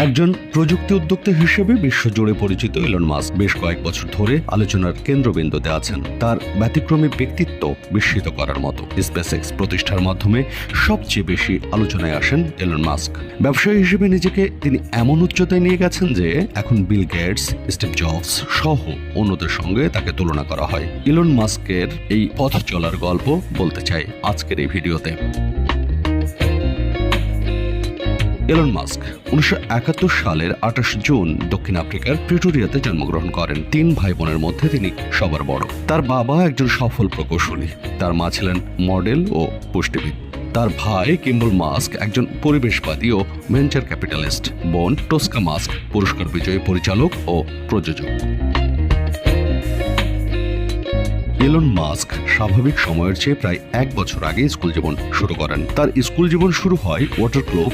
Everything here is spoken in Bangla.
একজন প্রযুক্তি উদ্যোক্তা হিসেবে বিশ্বজুড়ে পরিচিত ইলন মাস্ক বেশ কয়েক বছর ধরে আলোচনার কেন্দ্রবিন্দুতে আছেন। তার ব্যতিক্রমী ব্যক্তিত্ব বিস্মিত করার মতো। স্পেসএক্স প্রতিষ্ঠার মাধ্যমে সবচেয়ে বেশি আলোচনায় আসেন ইলন মাস্ক। ব্যবসায়ী হিসেবে নিজেকে তিনি এমন উচ্চতায় নিয়ে গেছেন যে এখন বিল গেটস, স্টিভ জবস সহ অন্যদের সঙ্গে তাকে তুলনা করা হয়। ইলন মাস্কের এই পথ চলার গল্প বলতে চাই আজকের এই ভিডিওতে। ইলন মাস্ক 1971 সালের 28 জুন দক্ষিণ আফ্রিকার প্রিটোরিয়াতে জন্মগ্রহণ করেন। 3 ভাই বোনের মধ্যে তিনি সবার বড়। তার বাবা একজন সফল প্রকৌশলী, তার মা ছিলেন মডেল ও পুষ্টিবিদ। তার ভাই কিম্বল মাস্ক একজন পরিবেশবাদী ও ভেঞ্চার ক্যাপিটালিস্ট। বোন টোস্কা মাস্ক পুরস্কার বিজয়ী পরিচালক ও প্রযোজক। ইলন মাস্ক স্বাভাবিক সময়ের চেয়ে প্রায় 1 বছর আগে স্কুল জীবন শুরু করেন। তার স্কুল জীবন শুরু হয় ওয়াটারক্লোভ